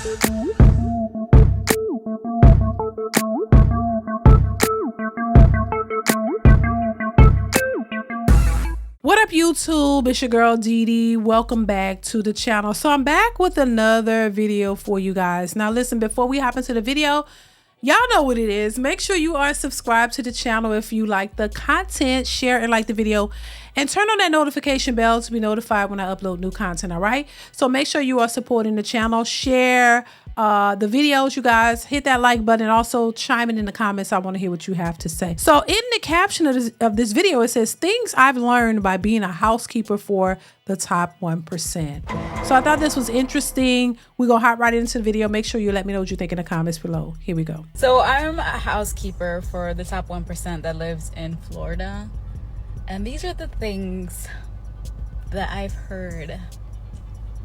What up, YouTube? It's your girl DeeDee. Welcome back to the channel. So I'm back with another video for you guys. Now listen, before we hop into the video, y'all know what it is. Make sure you are subscribed to the channel if you like the content, share and like the video, and turn on that notification bell to be notified when I upload new content. All right, so make sure you are supporting the channel, share the videos, you guys, hit that like button, and also chime in the comments. I want to hear what you have to say. So in the caption of this video, it says things I've learned by being a housekeeper for the top 1%. So I thought this was interesting. We're gonna hop right into the video. Make sure you let me know what you think in the comments below. Here we go. So I'm a housekeeper for the top 1% that lives in Florida, and these are the things that I've heard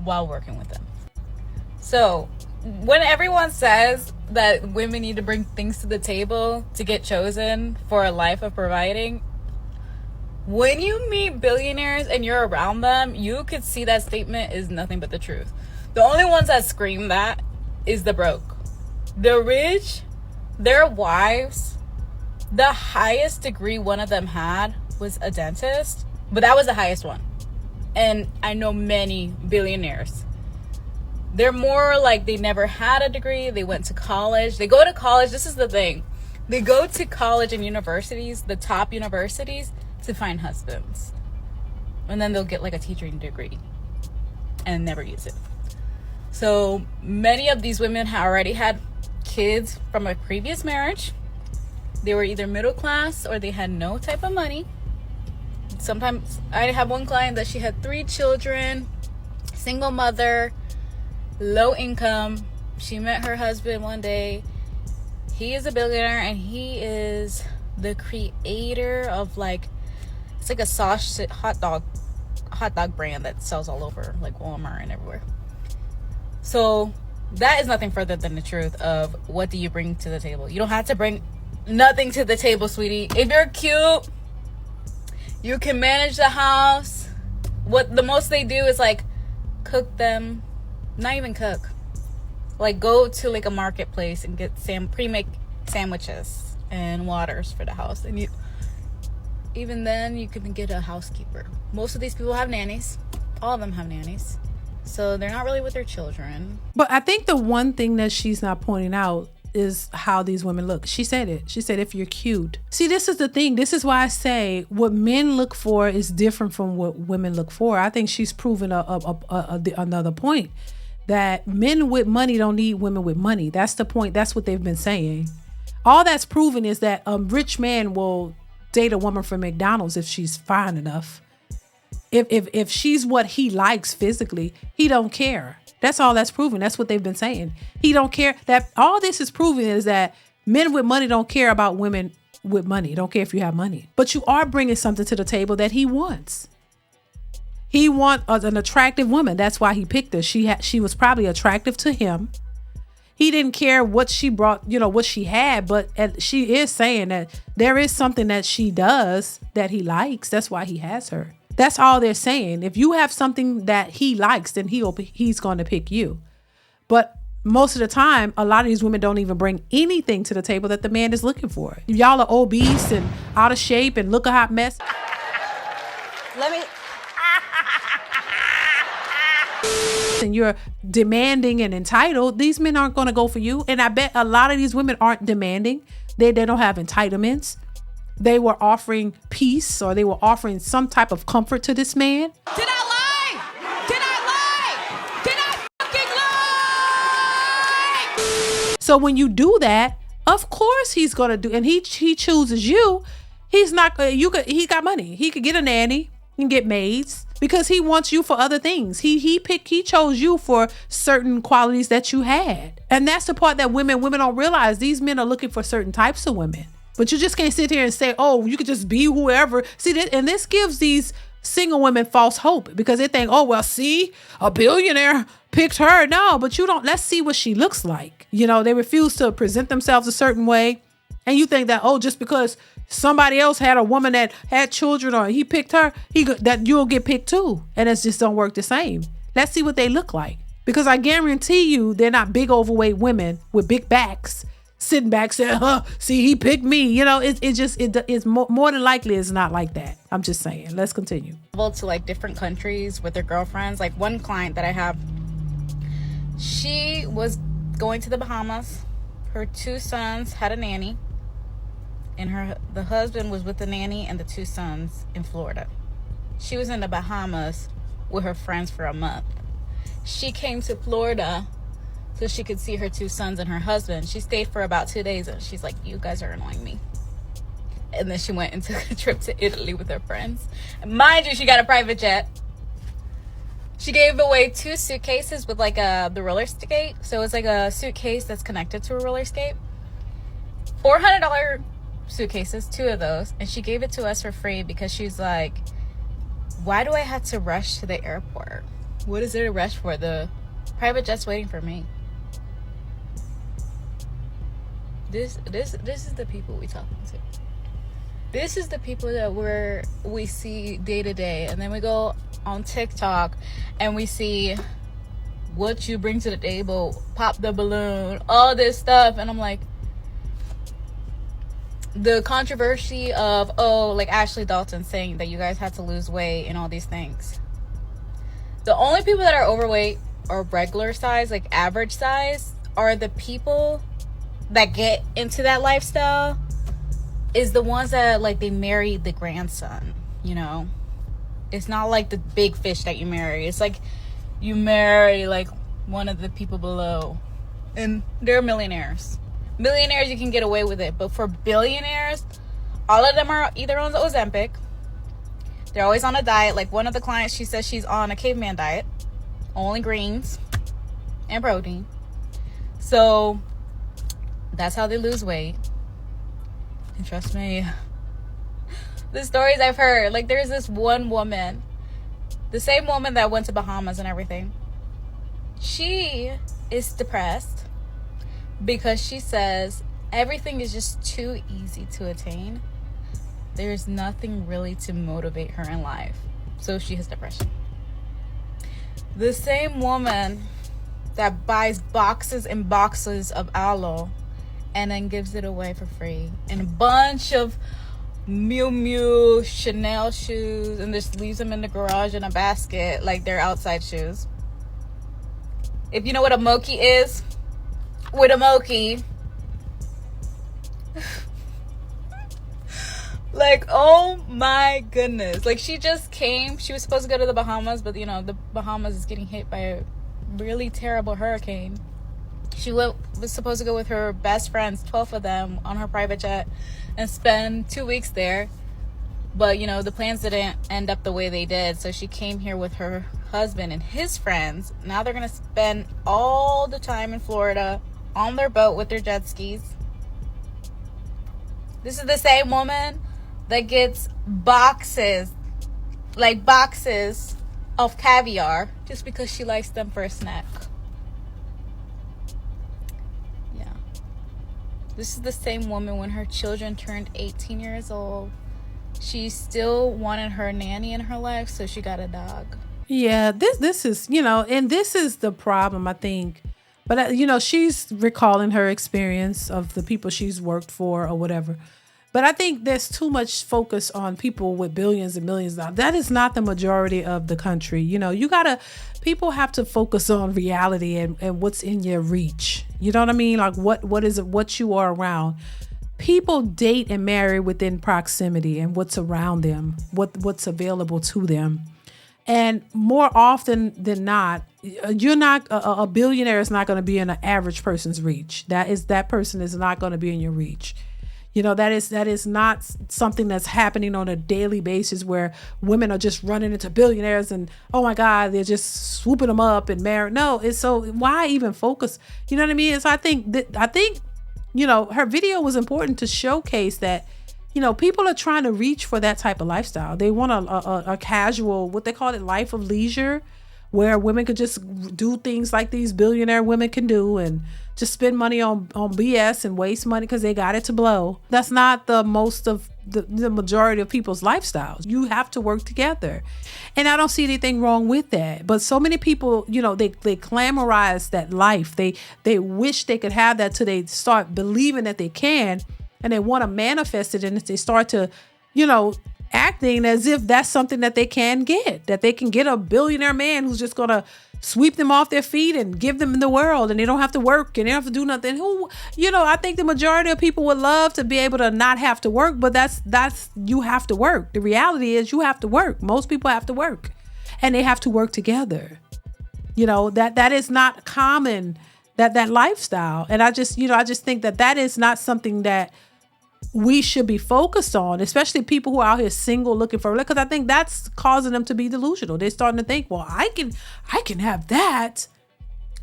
while working with them. So when everyone says that women need to bring things to the table to get chosen for a life of providing, when you meet billionaires and you're around them, you could see that statement is nothing but the truth. The only ones that scream that is the broke. The rich, their wives, the highest degree one of them had was a dentist, but that was the highest one. And I know many billionaires. They're more like they never had a degree. They went to college. They go to college. This is the thing. They go to college and universities, the top universities, to find husbands. And then they'll get like a teaching degree and never use it. So many of these women already had kids from a previous marriage. They were either middle class or they had no type of money. Sometimes I have one client that she had 3 children, single mother, low income. She met her husband one day. He is a billionaire and he is the creator of it's like a sausage hot dog brand that sells all over like Walmart and everywhere. So that is nothing further than the truth of what do you bring to the table. You don't have to bring nothing to the table, sweetie. If you're cute, you can manage the house. What the most they do is like cook them. Not even cook. Like go to like a marketplace and get pre-made sandwiches and waters for the house. And even then you can get a housekeeper. Most of these people have nannies. All of them have nannies. So they're not really with their children. But I think the one thing that she's not pointing out is how these women look. She said it. She said, if you're cute. See, this is the thing. This is why I say what men look for is different from what women look for. I think she's proven another point. That men with money don't need women with money. That's the point. That's what they've been saying. All that's proven is that a rich man will date a woman from McDonald's if she's fine enough. If she's what he likes physically, he don't care. That's all that's proven. That's what they've been saying. He don't care. That all this is proving is that men with money don't care about women with money. Don't care if you have money. But you are bringing something to the table that he wants. He wants an attractive woman. That's why he picked her. She was probably attractive to him. He didn't care what she brought, what she had, but she is saying that there is something that she does that he likes. That's why he has her. That's all they're saying. If you have something that he likes, then he's going to pick you. But most of the time, a lot of these women don't even bring anything to the table that the man is looking for. If y'all are obese and out of shape and look a hot mess. And you're demanding and entitled, these men aren't going to go for you. And I bet a lot of these women aren't demanding. They don't have entitlements. They were offering peace, or they were offering some type of comfort to this man. Did I lie? Did I lie? Did I fucking lie? So when you do that, of course he's going to do, and he chooses you. He's not, he got money. He could get a nanny and get maids because he wants you for other things. He chose you for certain qualities that you had. And that's the part that women don't realize. These men are looking for certain types of women. But you just can't sit here and say, oh, you could just be whoever. See, this gives these single women false hope because they think, oh, well, see, a billionaire picked her. No, but you don't. Let's see what she looks like. They refuse to present themselves a certain way. And you think that, oh, just because somebody else had a woman that had children or he picked her, that you'll get picked too. And it just don't work the same. Let's see what they look like. Because I guarantee you they're not big overweight women with big backs sitting back saying, see, he picked me. You know, it's more than likely it's not like that. I'm just saying. Let's continue. To like different countries with their girlfriends. Like one client that I have, she was going to the Bahamas. Her 2 sons had a nanny, and the husband was with the nanny and the 2 sons in Florida. She was in the Bahamas with her friends for a month. She came to Florida so she could see her 2 sons and her husband. She stayed for about 2 days, and she's like, you guys are annoying me. And then she went and took a trip to Italy with her friends. And mind you, she got a private jet. She gave away 2 suitcases with like the roller skate. So it's like a suitcase that's connected to a roller skate. $400 suitcases, 2 of those. And she gave it to us for free because she's like, why do I have to rush to the airport? What is there to rush for? The private jet's waiting for me. This is the people we talking to. This is the people that we see day to day. And then we go on TikTok and we see what you bring to the table, pop the balloon, all this stuff. And I'm like, the controversy of, like Ashley Dalton saying that you guys had to lose weight and all these things. The only people that are overweight or regular size, like average size, are the people that get into that lifestyle. Is the ones that like they marry the grandson, you know. It's not like the big fish that you marry. It's like you marry like one of the people below, and they're millionaires. Millionaires, you can get away with it, but for billionaires, all of them are either on the Ozempic. They're always on a diet. Like one of the clients, she says she's on a caveman diet, only greens and protein. So that's how they lose weight. And trust me, the stories I've heard, like there's this one woman, the same woman that went to Bahamas and everything. She is depressed because she says everything is just too easy to attain. There's nothing really to motivate her in life. So she has depression. The same woman that buys boxes and boxes of aloe and then gives it away for free, and a bunch of Miu Miu Chanel shoes, and just leaves them in the garage in a basket like they're outside shoes. If you know what a mochi is, with a mochi, like, oh my goodness. Like, she just came. She was supposed to go to the Bahamas, but you know, the Bahamas is getting hit by a really terrible hurricane. She was supposed to go with her best friends, 12 of them, on her private jet and spend 2 weeks there. But, you know, the plans didn't end up the way they did. So she came here with her husband and his friends. Now they're going to spend all the time in Florida on their boat with their jet skis. This is the same woman that gets boxes of caviar just because she likes them for a snack. This is the same woman when her children turned 18 years old. She still wanted her nanny in her life, so she got a dog. Yeah, this is, you know, and this is the problem, I think. But, you know, she's recalling her experience of the people she's worked for or whatever. But I think there's too much focus on people with billions and millions of dollars. That is not the majority of the country. You know, people have to focus on reality and what's in your reach. You know what I mean? Like what is it, what you are around. People date and marry within proximity and what's around them, what's available to them. And more often than not, you're not a billionaire is not going to be in an average person's reach. That person is not going to be in your reach. You know, that is not something that's happening on a daily basis where women are just running into billionaires and, oh my God, they're just swooping them up and marry. No, it's so why even focus? You know what I mean? So I think, you know, her video was important to showcase that, you know, people are trying to reach for that type of lifestyle. They want a casual, what they call it, life of leisure, where women could just do things like these billionaire women can do and just spend money on BS and waste money because they got it to blow. That's not the most of the majority of people's lifestyles. You have to work together. And I don't see anything wrong with that. But so many people, you know, they glamorize that life. They wish they could have that till they start believing that they can, and they want to manifest it, and they start to, you know, acting as if that's something that they can get, that they can get a billionaire man who's just going to sweep them off their feet and give them the world, and they don't have to work and they don't have to do nothing. Who, you know, I think the majority of people would love to be able to not have to work, but that's you have to work. The reality is you have to work. Most people have to work, and they have to work together. You know, that is not common, that lifestyle. And I just think that is not something that we should be focused on, especially people who are out here single looking for, because I think that's causing them to be delusional. They're starting to think, well, I can have that.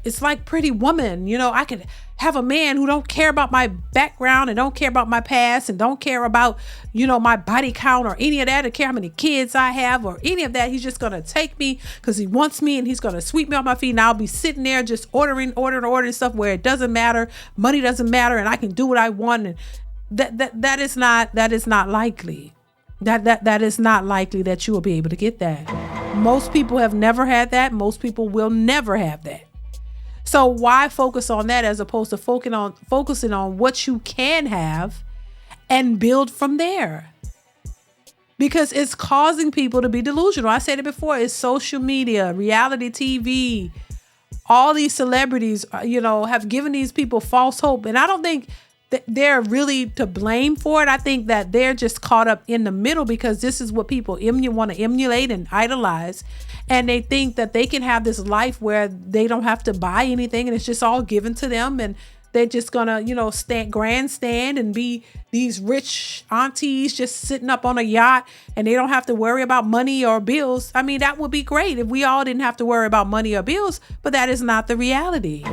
It's like Pretty Woman. You know, I could have a man who don't care about my background and don't care about my past and don't care about, you know, my body count or any of that, or care how many kids I have or any of that. He's just going to take me because he wants me, and he's going to sweep me off my feet, and I'll be sitting there just ordering stuff where it doesn't matter. Money doesn't matter, and I can do what I want. And that is not likely. That is not likely that you will be able to get that. Most people have never had that. Most people will never have that. So why focus on that as opposed to focusing on what you can have and build from there? Because it's causing people to be delusional. I said it before. It's social media, reality TV. All these celebrities, you know, have given these people false hope. And I don't think they're really to blame for it. I think that they're just caught up in the middle because this is what people want to emulate and idolize. And they think that they can have this life where they don't have to buy anything and it's just all given to them. And they're just gonna, you know, grandstand and be these rich aunties just sitting up on a yacht, and they don't have to worry about money or bills. I mean, that would be great if we all didn't have to worry about money or bills, but that is not the reality.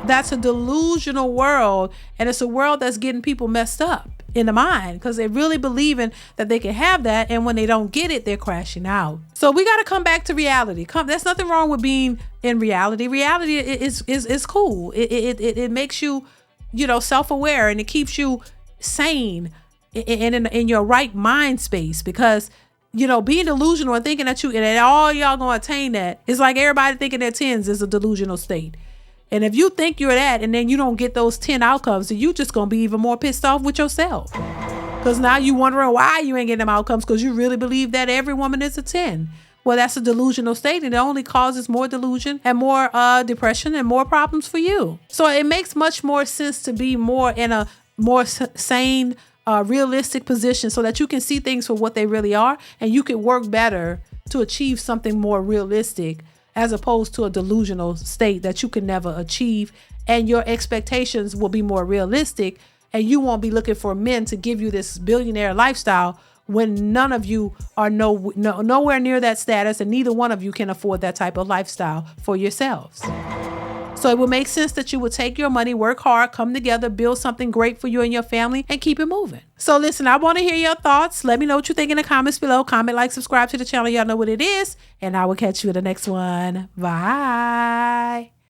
That's a delusional world, and it's a world that's getting people messed up in the mind because they're really believing that they can have that, and when they don't get it, they're crashing out. So we got to come back to reality. There's nothing wrong with being in reality. Reality is cool. It makes you, you know, self-aware, and it keeps you sane and in your right mind space, because you know, being delusional and thinking that all y'all gonna attain that is like everybody thinking they're 10s is a delusional state. And if you think you're that and then you don't get those 10 outcomes, then you just going to be even more pissed off with yourself. Because now you wondering why you ain't getting them outcomes because you really believe that every woman is a 10. Well, that's a delusional state, and it only causes more delusion and more depression and more problems for you. So it makes much more sense to be more in a more sane, realistic position so that you can see things for what they really are, and you can work better to achieve something more realistic, as opposed to a delusional state that you can never achieve, and your expectations will be more realistic, and you won't be looking for men to give you this billionaire lifestyle when none of you are nowhere near that status, and neither one of you can afford that type of lifestyle for yourselves. So it would make sense that you would take your money, work hard, come together, build something great for you and your family, and keep it moving. So listen, I want to hear your thoughts. Let me know what you think in the comments below. Comment, like, subscribe to the channel. Y'all know what it is. And I will catch you in the next one. Bye.